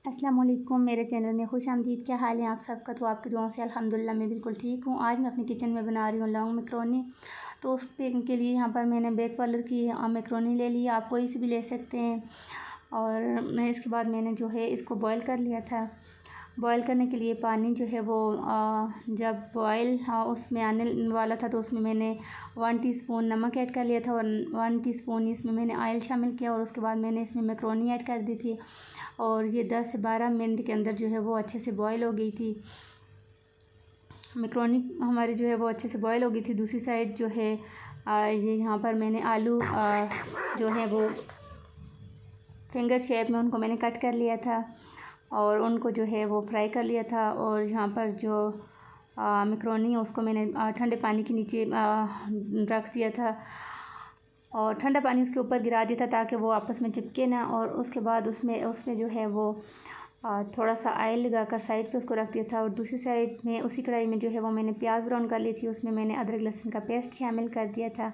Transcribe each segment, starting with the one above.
अस्सलाम वालेकुम, मेरे चैनल में खुश आमदीद। क्या हाल है आप सबका? तो आपकी दुआओं से अल्हम्दुलिल्लाह मैं बिल्कुल ठीक हूँ। आज मैं अपनी किचन में बना रही हूँ लॉन्ग मैकरोनी। तो के लिए यहाँ पर मैंने बेक पार्लर की मैकरोनी ले ली, आप कोई सी भी ले सकते हैं। और मैं इसके बाद मैंने जो है इसको बॉयल कर लिया था। बॉयल करने के लिए पानी जो है वो जब बॉयल उसमें आने वाला था तो उसमें मैंने 1 टीस्पून नमक ऐड कर लिया था और 1 टीस्पून इसमें मैंने ऑयल शामिल किया और उसके बाद मैंने इसमें मैकरोनी ऐड कर दी थी और ये 10 से 12 मिनट के अंदर जो है वो अच्छे से बॉयल हो गई थी। मैकरोनी हमारी जो है वो अच्छे से बॉयल हो गई थी। दूसरी साइड जो है ये यहाँ पर मैंने आलू जो है वो फिंगर शेप में उनको मैंने कट कर लिया था और उनको जो है वो फ्राई कर लिया था। और यहाँ पर जो मैकरोनी है उसको मैंने ठंडे पानी के नीचे रख दिया था और ठंडा पानी उसके ऊपर गिरा दिया था ताकि वो आपस में चिपके ना। और उसके बाद उसमें जो है वो थोड़ा सा ऑयल लगाकर साइड पे उसको रख दिया था। और दूसरी साइड में उसी कढ़ाई में जो है वो मैंने प्याज ब्राउन कर ली थी, उसमें मैंने अदरक लहसुन का पेस्ट शामिल कर दिया था।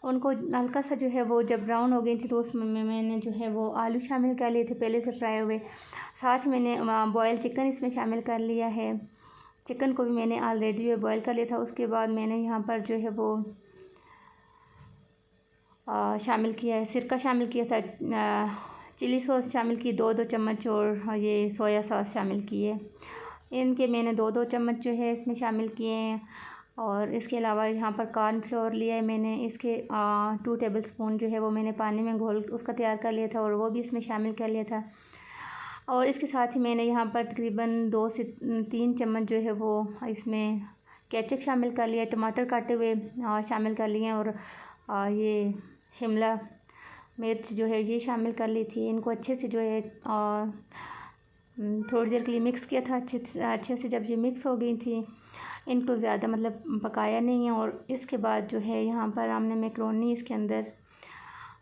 उनको हल्का सा जो है वो जब ब्राउन हो गई थी तो उसमें मैंने जो है वो आलू शामिल कर लिए थे पहले से फ्राई हुए। साथ ही मैंने बॉयल चिकन इसमें शामिल कर लिया है। चिकन को भी मैंने ऑलरेडी बॉयल कर लिया था। उसके बाद मैंने यहाँ पर जो है वो शामिल किया है, सिरका शामिल किया था, चिली सॉस शामिल की 2-2 चम्मच और ये सोया सॉस शामिल किए। इनके मैंने 2-2 चम्मच जो है इसमें शामिल किए हैं। और इसके अलावा यहाँ पर कॉर्नफ्लोर लिया है मैंने, इसके 2 टेबलस्पून जो है वो मैंने पानी में घोल उसका तैयार कर लिया था और वो भी इसमें शामिल कर लिया था। और इसके साथ ही मैंने यहाँ पर तकरीबन 2 से 3 चम्मच जो है वो इसमें केचप शामिल कर लिया, टमाटर काटे हुए शामिल कर लिए और ये शिमला मिर्च जो है ये शामिल कर ली थी। इनको अच्छे से जो है थोड़ी देर के लिए मिक्स किया था अच्छे से। जब ये मिक्स हो गई थी इनको ज़्यादा मतलब पकाया नहीं है। और इसके बाद जो है यहाँ पर हमने मैकरोनी इसके अंदर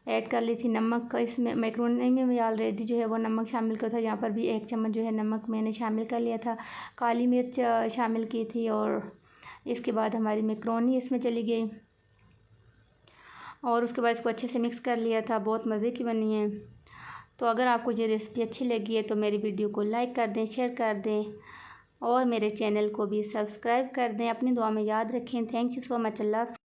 ऐड कर ली थी। नमक का इसमें मैकरोनी में भी ऑलरेडी जो है वो नमक शामिल किया था, यहाँ पर भी 1 चम्मच जो है नमक मैंने शामिल कर लिया था। काली मिर्च शामिल की थी और इसके बाद हमारी मैकरोनी इसमें चली गई और उसके बाद इसको अच्छे से मिक्स कर लिया था। बहुत मज़े की बनी है। तो अगर आपको ये रेसिपी अच्छी लगी है तो मेरी वीडियो को लाइक कर दें, शेयर कर दें और मेरे चैनल को भी सब्सक्राइब कर दें। अपनी दुआ में याद रखें। Thank you so much. Allah.